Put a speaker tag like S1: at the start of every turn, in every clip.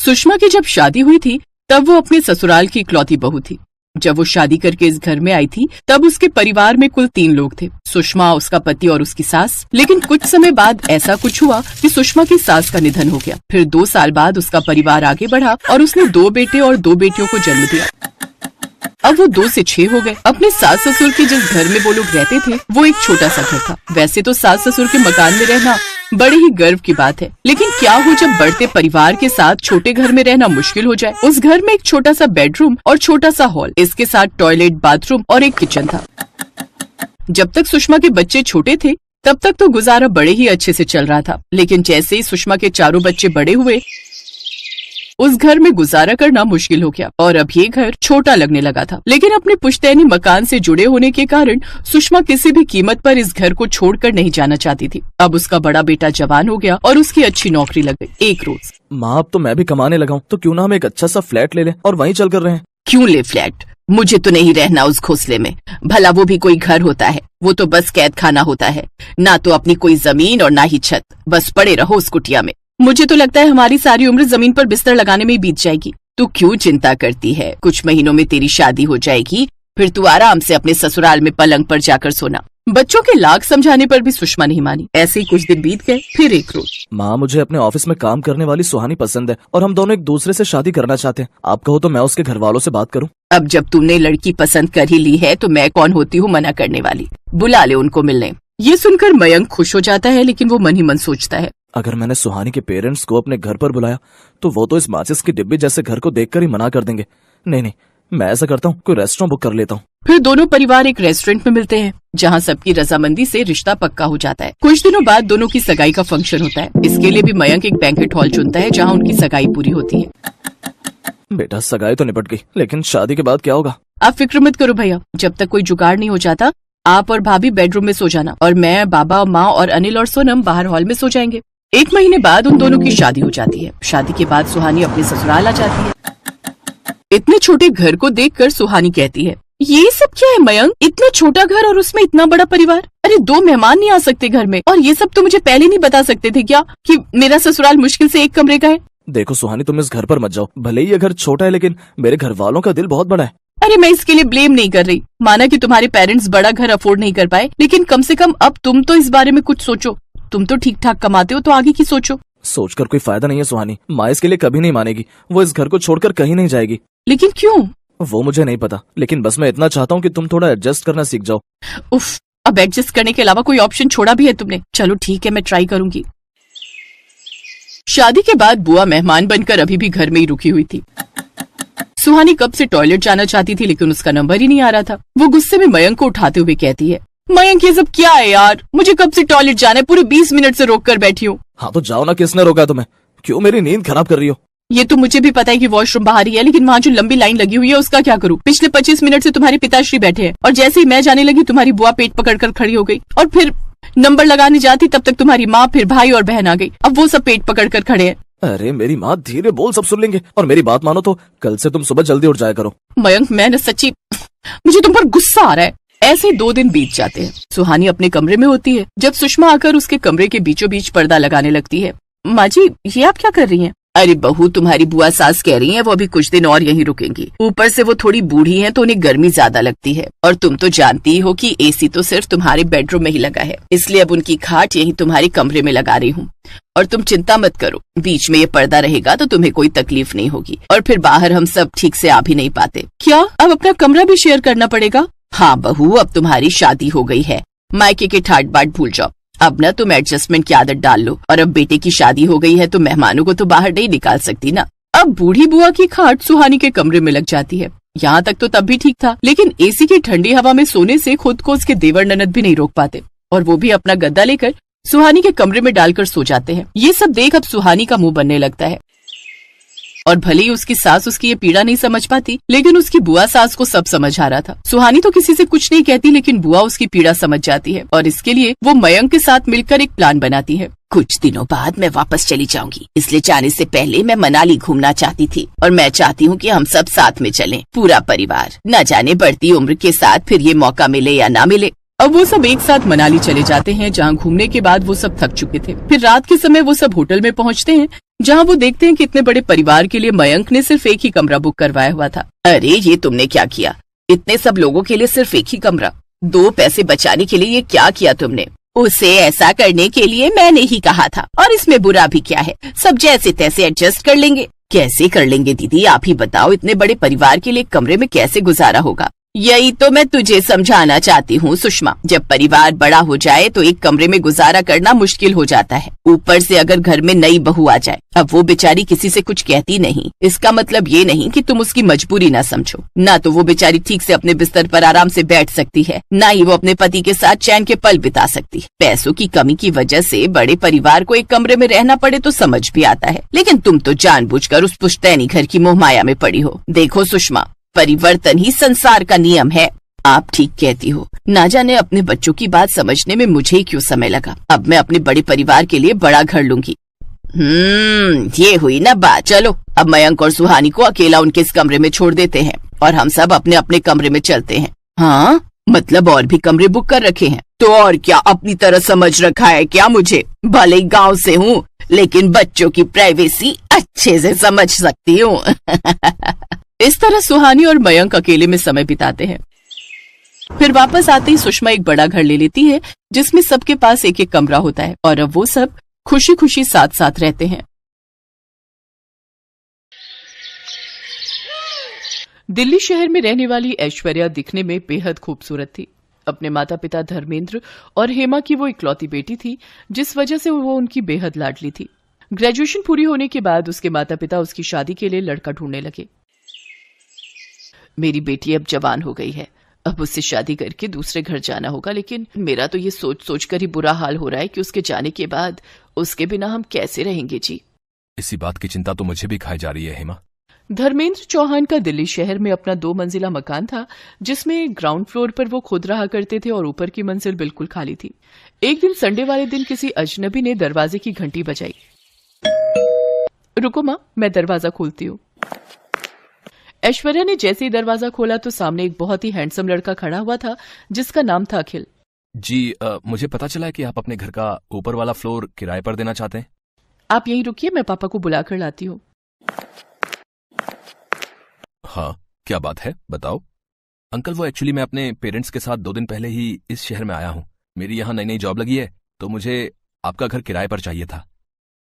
S1: सुषमा की जब शादी हुई थी तब वो अपने ससुराल की इकलौती बहू थी। जब वो शादी करके इस घर में आई थी तब उसके परिवार में कुल 3 लोग थे, सुषमा, उसका पति और उसकी सास। लेकिन कुछ समय बाद ऐसा कुछ हुआ कि सुषमा की सास का निधन हो गया। फिर 2 साल बाद उसका परिवार आगे बढ़ा और उसने 2 बेटे और 2 बेटियों को जन्म दिया। अब वो 2 से 6 हो गए। अपने सास ससुर के जिस घर में वो लोग रहते थे वो एक छोटा सा घर था। वैसे तो सास ससुर के मकान में रहना बड़े ही गर्व की बात है, लेकिन क्या हो जब बढ़ते परिवार के साथ छोटे घर में रहना मुश्किल हो जाए। उस घर में एक छोटा सा बेडरूम और छोटा सा हॉल, इसके साथ टॉयलेट, बाथरूम और एक किचन था। जब तक सुषमा के बच्चे छोटे थे तब तक तो गुजारा बड़े ही अच्छे से चल रहा था, लेकिन जैसे ही सुषमा के चारों बच्चे बड़े हुए उस घर में गुजारा करना मुश्किल हो गया और अब ये घर छोटा लगने लगा था। लेकिन अपने पुश्तैनी मकान से जुड़े होने के कारण सुषमा किसी भी कीमत पर इस घर को छोड़कर नहीं जाना चाहती थी। अब उसका बड़ा बेटा जवान हो गया और उसकी अच्छी नौकरी लग गई। एक रोज,
S2: माँ अब तो मैं भी कमाने लगा हूँ, तो क्यों ना हम एक अच्छा सा फ्लैट ले लें और वहीं चल कर रहे हैं।
S1: क्यों ले फ्लैट? मुझे तो नहीं रहना उस घोंसले में। भला वो भी कोई घर होता है? वो तो बस कैद खाना होता है। ना तो अपनी कोई जमीन और ना ही छत, बस पड़े रहो उस कुटिया में। मुझे तो लगता है हमारी सारी उम्र जमीन पर बिस्तर लगाने में ही बीत जाएगी। तू क्यों चिंता करती है? कुछ महीनों में तेरी शादी हो जाएगी, फिर तू आराम से अपने ससुराल में पलंग पर जाकर सोना। बच्चों के लाख समझाने पर भी सुषमा नहीं मानी। ऐसे ही कुछ दिन बीत गए। फिर एक रोज,
S2: माँ मुझे अपने ऑफिस में काम करने वाली सुहानी पसंद है और हम दोनों एक दूसरे से शादी करना चाहते हैं। आप कहो तो मैं उसके घर वालों से बात करूँ।
S1: अब जब तुमने लड़की पसंद कर ही ली है तो मैं कौन होती हूँ मना करने वाली। बुला ले उनको मिलने। ये सुनकर मयंक खुश हो जाता है, लेकिन वो मन ही मन सोचता है,
S2: अगर मैंने सुहानी के पेरेंट्स को अपने घर पर बुलाया तो वो तो इस माचिस की डिब्बी जैसे घर को देखकर ही मना कर देंगे। नहीं, मैं ऐसा करता हूँ, कोई रेस्टोरेंट बुक कर लेता हूँ।
S1: फिर दोनों परिवार एक रेस्टोरेंट में मिलते हैं जहाँ सबकी रजामंदी से रिश्ता पक्का हो जाता है। कुछ दिनों बाद दोनों की सगाई का फंक्शन होता है। इसके लिए भी मयंक एक बैंकेट हॉल चुनता है जहाँ उनकी सगाई पूरी होती है।
S2: बेटा सगाई तो निपट गई, लेकिन शादी के बाद क्या होगा?
S1: आप फिक्र मत करो भैया, जब तक कोई जुगाड़ नहीं हो जाता आप और भाभी बेडरूम में सो जाना और मैं, बाबा, माँ और अनिल और सोनम बाहर हॉल में सो जाएंगे। 1 महीने बाद उन दोनों की शादी हो जाती है। शादी के बाद सुहानी अपने ससुराल आ जाती है। इतने छोटे घर को देखकर सुहानी कहती है, ये सब क्या है मयंक? इतना छोटा घर और उसमें इतना बड़ा परिवार। अरे 2 मेहमान नहीं आ सकते घर में? और ये सब तो मुझे पहले नहीं बता सकते थे क्या कि मेरा ससुराल मुश्किल से 1 कमरे का है?
S2: देखो सुहानी, तुम इस घर पर मत जाओ। भले ही ये घर छोटा है लेकिन मेरे घर वालों का दिल बहुत बड़ा है।
S1: अरे मैं इसके लिए ब्लेम नहीं कर रही। माना कि तुम्हारे पेरेंट्स बड़ा घर अफोर्ड नहीं कर पाए, लेकिन कम से कम अब तुम तो इस बारे में कुछ सोचो। तुम तो ठीक ठाक कमाते हो, तो आगे की सोचो।
S2: सोचकर कोई फायदा नहीं है सुहानी। माँ इसके लिए कभी नहीं मानेगी। वो इस घर को छोड़कर कहीं नहीं जाएगी।
S1: लेकिन क्यों?
S2: वो मुझे नहीं पता, लेकिन बस मैं इतना चाहता हूँ कि तुम थोड़ा एडजस्ट करना सीख जाओ।
S1: उफ, अब एडजस्ट करने के अलावा कोई ऑप्शन छोड़ा भी है तुमने? चलो ठीक है, मैं ट्राई करूंगी। शादी के बाद बुआ मेहमान बनकर अभी भी घर में ही रुकी हुई थी। सुहानी कब से टॉयलेट जाना चाहती थी, लेकिन उसका नंबर ही नहीं आ रहा था। वो गुस्से में मयंक को उठाते हुए कहती है, मयंक ये सब क्या है यार? मुझे कब से टॉयलेट जाना है, पूरे 20 मिनट से रोक कर बैठी हूँ।
S2: हाँ तो जाओ ना, किसने रोका तुम्हें? क्यों मेरी नींद खराब कर रही हो?
S1: ये तो मुझे भी पता है कि वॉशरूम बाहर ही है, लेकिन वहाँ जो लंबी लाइन लगी हुई है उसका क्या करूँ? पिछले 25 मिनट से तुम्हारे पिताश्री बैठे हैं और जैसे ही मैं जाने लगी तुम्हारी बुआ पेट पकड़कर खड़ी हो गई और फिर नंबर लगाने जाती तब तक तुम्हारी माँ, फिर भाई और बहन आ गई। अब वो सब पेट पकड़ कर खड़े हैं।
S2: अरे मेरी माँ, धीरे बोल, सब सुन लेंगे। और मेरी बात मानो तो कल से तुम सुबह जल्दी उठ जाया करो।
S1: मयंक मैं न सच्ची, मुझे तुम पर गुस्सा आ रहा है। ऐसे 2 दिन बीत जाते हैं। सुहानी अपने कमरे में होती है जब सुषमा आकर उसके कमरे के बीचों बीच पर्दा लगाने लगती है। माँ जी, ये आप क्या कर रही हैं? अरे बहू, तुम्हारी बुआ सास कह रही हैं वो अभी कुछ दिन और यहीं रुकेंगी। ऊपर से वो थोड़ी बूढ़ी हैं तो उन्हें गर्मी ज्यादा लगती है, और तुम तो जानती हो कि एसी तो सिर्फ तुम्हारे बेडरूम में ही लगा है, इसलिए अब उनकी खाट यहीं तुम्हारे कमरे में लगा रही हूँ। और तुम चिंता मत करो, बीच में ये पर्दा रहेगा तो तुम्हें कोई तकलीफ नहीं होगी, और फिर बाहर हम सब ठीक से आ भी नहीं पाते। क्या अब अपना कमरा भी शेयर करना पड़ेगा? हाँ बहू, अब तुम्हारी शादी हो गई है, मायके के ठाट बाट भूल जाओ। अब न तुम एडजस्टमेंट की आदत डाल लो, और अब बेटे की शादी हो गई है तो मेहमानों को तो बाहर नहीं निकाल सकती ना। अब बूढ़ी बुआ की खाट सुहानी के कमरे में लग जाती है। यहाँ तक तो तब भी ठीक था, लेकिन एसी की ठंडी हवा में सोने से खुद को उसके देवर ननद भी नहीं रोक पाते, और वो भी अपना गद्दा लेकर सुहानी के कमरे में डालकर सो जाते हैं। ये सब देख अब सुहानी का मुंह बनने लगता है, और भले ही उसकी सास उसकी ये पीड़ा नहीं समझ पाती, लेकिन उसकी बुआ सास को सब समझ आ रहा था। सुहानी तो किसी से कुछ नहीं कहती, लेकिन बुआ उसकी पीड़ा समझ जाती है, और इसके लिए वो मयंक के साथ मिलकर एक प्लान बनाती है। कुछ दिनों बाद मैं वापस चली जाऊंगी, इसलिए जाने से पहले मैं मनाली घूमना चाहती थी, और मैं चाहती हूँ कि हम सब साथ में चलें, पूरा परिवार। न जाने बढ़ती उम्र के साथ फिर ये मौका मिले या ना मिले। अब वो सब एक साथ मनाली चले जाते हैं, जहाँ घूमने के बाद वो सब थक चुके थे। फिर रात के समय वो सब होटल में पहुँचते हैं, जहाँ वो देखते हैं कि इतने बड़े परिवार के लिए मयंक ने सिर्फ एक ही कमरा बुक करवाया हुआ था। अरे ये तुमने क्या किया, इतने सब लोगों के लिए सिर्फ एक ही कमरा, 2 पैसे बचाने के लिए ये क्या किया तुमने? उसे ऐसा करने के लिए मैंने ही कहा था, और इसमें बुरा भी क्या है, सब जैसे तैसे एडजस्ट कर लेंगे। कैसे कर लेंगे दीदी, आप ही बताओ, इतने बड़े परिवार के लिए कमरे में कैसे गुजारा होगा? यही तो मैं तुझे समझाना चाहती हूँ सुषमा, जब परिवार बड़ा हो जाए तो एक कमरे में गुजारा करना मुश्किल हो जाता है। ऊपर से अगर घर में नई बहू आ जाए, अब वो बेचारी किसी से कुछ कहती नहीं, इसका मतलब ये नहीं कि तुम उसकी मजबूरी ना समझो। ना तो वो बेचारी ठीक से अपने बिस्तर पर आराम से बैठ सकती है, ना ही वो अपने पति के साथ चैन के पल बिता सकती है। पैसों की कमी की वजह से बड़े परिवार को एक कमरे में रहना पड़े तो समझ भी आता है, लेकिन तुम तो जानबूझकर उस पुश्तैनी घर की मोहमाया में पड़ी हो। देखो सुषमा, परिवर्तन ही संसार का नियम है। आप ठीक कहती हो, ना जाने अपने बच्चों की बात समझने में मुझे ही क्यों समय लगा। अब मैं अपने बड़े परिवार के लिए बड़ा घर लूंगी। ये हुई ना बात। चलो अब मयंक और सुहानी को अकेला उनके इस कमरे में छोड़ देते हैं और हम सब अपने अपने कमरे में चलते हैं। हाँ मतलब और भी कमरे बुक कर रखे हैं? तो और क्या, अपनी तरह समझ रखा है क्या मुझे? भले ही गाँव से हूँ, लेकिन बच्चों की प्राइवेसी अच्छे से समझ सकती हूँ। इस तरह सुहानी और मयंक अकेले में समय बिताते हैं। फिर वापस आते ही सुषमा एक बड़ा घर ले लेती है, जिसमें सबके पास एक एक कमरा होता है, और अब वो सब खुशी खुशी साथ साथ रहते हैं। दिल्ली शहर में रहने वाली ऐश्वर्या दिखने में बेहद खूबसूरत थी। अपने माता पिता धर्मेंद्र और हेमा की वो इकलौती बेटी थी, जिस वजह से वो उनकी बेहद लाडली थी। ग्रेजुएशन पूरी होने के बाद उसके माता पिता उसकी शादी के लिए लड़का ढूंढने लगे। मेरी बेटी अब जवान हो गई है, अब उससे शादी करके दूसरे घर जाना होगा, लेकिन मेरा तो ये सोच सोच कर ही बुरा हाल हो रहा है कि उसके जाने के बाद उसके बिना हम कैसे रहेंगे जी।
S3: इसी बात की चिंता तो मुझे भी खाई जा रही है हेमा।
S1: धर्मेंद्र चौहान का दिल्ली शहर में अपना 2 मंजिला मकान था, जिसमें ग्राउंड फ्लोर पर वो खुद रहा करते थे और ऊपर की मंजिल बिल्कुल खाली थी। एक दिन संडे वाले दिन किसी अजनबी ने दरवाजे की घंटी बजाई। रुको माँ, मैं दरवाजा खोलती हूँ। ऐश्वर्या ने जैसे ही दरवाजा खोला तो सामने एक बहुत ही हैंडसम लड़का खड़ा हुआ था, जिसका नाम था अखिल।
S3: जी मुझे पता चला है कि आप अपने घर का ऊपर वाला फ्लोर किराए पर देना चाहते हैं।
S1: आप यहीं रुकिए, मैं पापा को बुलाकर लाती हूँ।
S3: हाँ क्या बात है, बताओ। अंकल वो एक्चुअली मैं अपने पेरेंट्स के साथ 2 दिन पहले ही इस शहर में आया हूँ। मेरी यहाँ नई नई जॉब लगी है, तो मुझे आपका घर किराए पर चाहिए था।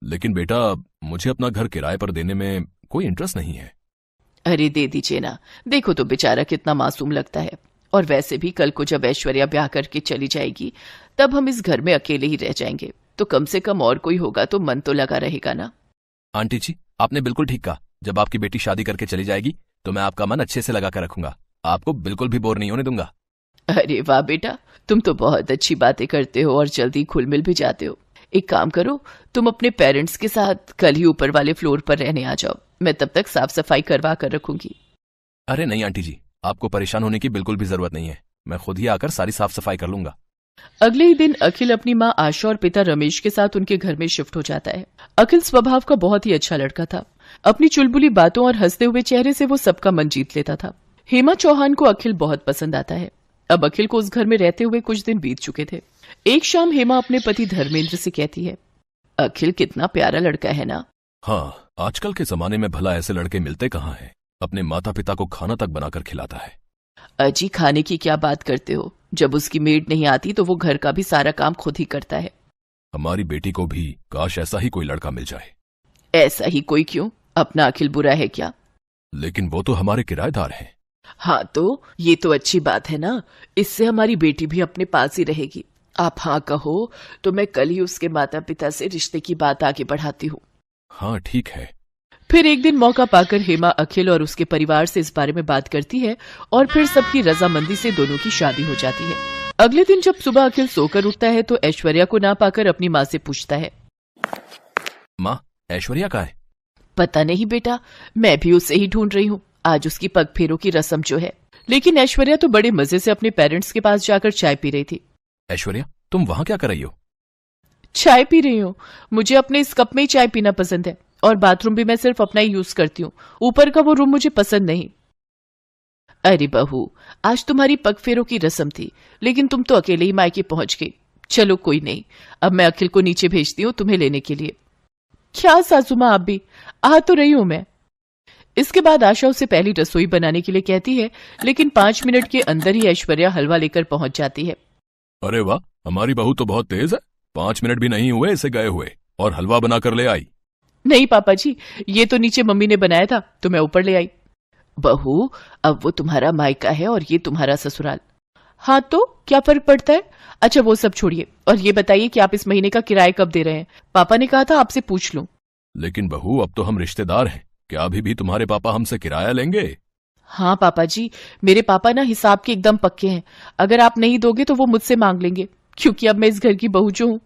S3: लेकिन बेटा मुझे अपना घर किराए पर देने में कोई इंटरेस्ट नहीं है।
S1: अरे दे दीजिए ना, देखो तो बेचारा कितना मासूम लगता है, और वैसे भी कल को जब ऐश्वर्या ब्याह करके चली जाएगी तब हम इस घर में अकेले ही रह जाएंगे, तो कम से कम और कोई होगा तो मन तो लगा रहेगा ना।
S3: आंटी जी आपने बिल्कुल ठीक कहा, जब आपकी बेटी शादी करके चली जाएगी तो मैं आपका मन अच्छे से लगा कर रखूंगा, आपको बिल्कुल भी बोर नहीं होने दूंगा।
S1: अरे वाह बेटा, तुम तो बहुत अच्छी बातें करते हो और जल्दी खुल मिल भी जाते हो। एक काम करो, तुम अपने पेरेंट्स के साथ कल ही ऊपर वाले फ्लोर पर रहने आ जाओ, मैं तब तक साफ सफाई करवा कर रखूंगी।
S3: अरे नहीं आंटी जी, आपको परेशान होने की बिल्कुल भी जरूरत नहीं है, मैं खुद ही आकर सारी साफ सफाई कर लूंगा।
S1: अगले ही दिन अखिल अपनी माँ आशा और पिता रमेश के साथ उनके घर में शिफ्ट हो जाता है। अखिल स्वभाव का बहुत ही अच्छा लड़का था। अपनी चुलबुली बातों और हंसते हुए चेहरे से वो सबका मन जीत लेता था। हेमा चौहान को अखिल बहुत पसंद आता है। अब अखिल को उस घर में रहते हुए कुछ दिन बीत चुके थे। एक शाम हेमा अपने पति धर्मेंद्र से कहती है, अखिल कितना प्यारा लड़का है ना।
S3: हाँ आजकल के जमाने में भला ऐसे लड़के मिलते कहाँ हैं, अपने माता पिता को खाना तक बनाकर खिलाता है।
S1: अजी खाने की क्या बात करते हो, जब उसकी मेड नहीं आती तो वो घर का भी सारा काम खुद ही करता है।
S3: हमारी बेटी को भी काश ऐसा ही कोई लड़का मिल जाए।
S1: ऐसा ही कोई क्यों, अपना अखिल बुरा है क्या?
S3: लेकिन वो तो हमारे किराएदार हैं।
S1: हाँ तो ये तो अच्छी बात है ना, इससे हमारी बेटी भी अपने पास ही रहेगी। आप हाँ कहो तो मैं कल ही उसके माता पिता से रिश्ते की बात आगे बढ़ाती हूँ।
S3: हाँ ठीक है।
S1: फिर एक दिन मौका पाकर हेमा अखिल और उसके परिवार से इस बारे में बात करती है और फिर सबकी रजामंदी से दोनों की शादी हो जाती है। अगले दिन जब सुबह अखिल सोकर उठता है तो ऐश्वर्या को ना पाकर अपनी माँ से पूछता है,
S3: माँ ऐश्वर्या कहाँ है?
S1: पता नहीं बेटा, मैं भी उसे ही ढूंढ रही हूँ। आज उसकी पग फेरों की रस्म जो है। लेकिन ऐश्वर्या तो बड़े मजे से अपने पेरेंट्स के पास जाकर चाय पी रही थी।
S3: ऐश्वर्या तुम वहां क्या कर रही हो?
S1: चाय पी रही हूँ, मुझे अपने इस कप में ही चाय पीना पसंद है और बाथरूम भी मैं सिर्फ अपना ही यूज करती हूँ। ऊपर का वो रूम मुझे पसंद नहीं। अरे बहू, आज तुम्हारी पग फेरों की रस्म थी, लेकिन तुम तो अकेले ही मायके पहुंच गई। चलो कोई नहीं, अब मैं अखिल को नीचे भेजती हूँ तुम्हें लेने के लिए। क्या सासू माँ, आप भी आ तो रही हूं मैं। इसके बाद आशा उसे पहली रसोई बनाने के लिए कहती है, लेकिन 5 मिनट के अंदर ही ऐश्वर्या हलवा लेकर पहुंच जाती है।
S3: अरे वाह, हमारी बहू तो बहुत तेज है। 5 मिनट भी नहीं हुए इसे गए हुए और हलवा बना कर ले आई।
S1: नहीं पापा जी, ये तो नीचे मम्मी ने बनाया था तो मैं ऊपर ले आई। बहू, अब वो तुम्हारा मायका है और ये तुम्हारा ससुराल। हाँ तो क्या फर्क पड़ता है। अच्छा वो सब छोड़िए और ये बताइए कि आप इस महीने का किराया कब दे रहे हैं। पापा ने कहा था आपसे पूछ लूं।
S3: लेकिन बहू, अब तो हम रिश्तेदार हैं, क्या अभी भी तुम्हारे पापा हमसे किराया लेंगे?
S1: हाँ पापा जी, मेरे पापा ना हिसाब के एकदम पक्के हैं। अगर आप नहीं दोगे तो वो मुझसे मांग लेंगे, क्योंकि अब मैं इस घर की बहू जो हूं।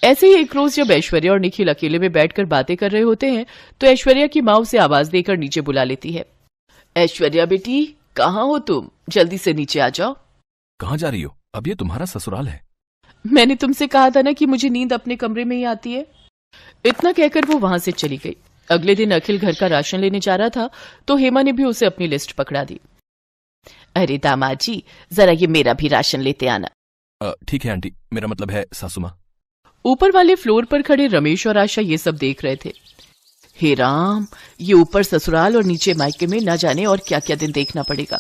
S1: ऐसे ही एक रोज जब ऐश्वर्या और निखिल अकेले में बैठकर बातें कर रहे होते हैं तो ऐश्वर्या की माँ उसे आवाज देकर नीचे बुला लेती है। ऐश्वर्या बेटी, कहाँ हो तुम? जल्दी से नीचे आ जाओ।
S3: कहाँ जा रही हो? अब ये तुम्हारा ससुराल है।
S1: मैंने तुमसे कहा था ना कि मुझे नींद अपने कमरे में ही आती है। इतना कहकर वो वहां से चली गई। अगले दिन अखिल घर का राशन लेने जा रहा था तो हेमा ने भी उसे अपनी लिस्ट पकड़ा दी। अरे दामाद जी, जरा ये मेरा भी राशन लेते आना।
S3: ठीक है आंटी, मेरा मतलब है सासू माँ।
S1: ऊपर वाले फ्लोर पर खड़े रमेश और आशा ये सब देख रहे थे। हे राम, ये ऊपर ससुराल और नीचे मायके में न जाने और क्या क्या दिन देखना पड़ेगा।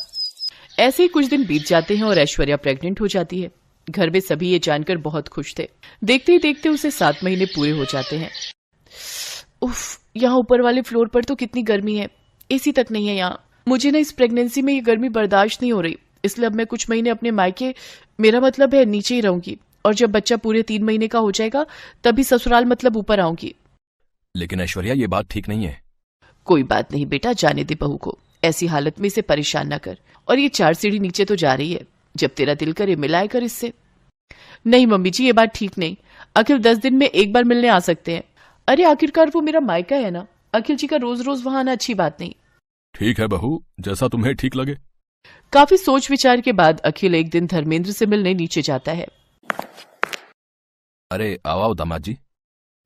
S1: ऐसे ही कुछ दिन बीत जाते हैं और ऐश्वर्या प्रेग्नेंट हो जाती है। घर में सभी ये जानकर बहुत खुश थे। देखते ही देखते उसे 7 महीने पूरे हो जाते हैं। उफ, यहाँ ऊपर वाले फ्लोर पर तो कितनी गर्मी है, एसी तक नहीं है यहाँ। मुझे ना इस प्रेगनेंसी में ये गर्मी बर्दाश्त नहीं हो रही, इसलिए अब मैं कुछ महीने अपने मायके, मेरा मतलब है नीचे ही रहूंगी, और जब बच्चा पूरे 3 महीने का हो जाएगा तभी ससुराल मतलब ऊपर आऊंगी।
S3: लेकिन ऐश्वर्या, ये बात ठीक नहीं है।
S1: कोई बात नहीं बेटा, जाने दे बहू को, ऐसी हालत में इसे परेशान न कर। और ये 4 सीढ़ी नीचे तो जा रही है, जब तेरा दिल करे मिलाए कर इससे। नहीं मम्मी जी, ये बात ठीक नहीं। अखिल 10 दिन में एक बार मिलने आ सकते हैं। अरे आखिरकार वो मेरा मायका है ना, अखिल जी का रोज रोज वहां आना अच्छी बात नहीं।
S3: ठीक है बहू, जैसा तुम्हें ठीक लगे।
S1: काफी सोच विचार के बाद अखिल एक दिन धर्मेंद्र से मिलने नीचे जाता है।
S3: अरे आओ दामाद जी,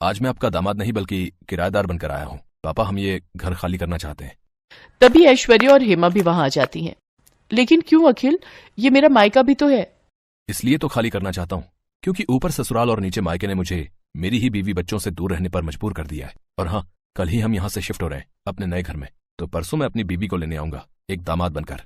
S3: आज मैं आपका दामाद नहीं बल्कि किराएदार बनकर आया हूँ। पापा, हम ये घर खाली करना चाहते हैं।
S1: तभी ऐश्वर्या और हेमा भी वहां आ जाती हैं। लेकिन क्यों अखिल, ये मेरा मायका भी तो है।
S3: इसलिए तो खाली करना चाहता हूँ क्योंकि ऊपर ससुराल और नीचे मायके ने मुझे मेरी ही बीवी बच्चों से दूर रहने पर मजबूर कर दिया है। और हाँ, कल ही हम यहाँ से शिफ्ट हो रहे हैं अपने नए घर में, तो परसों मैं अपनी बीवी को लेने आऊंगा एक दामाद बनकर।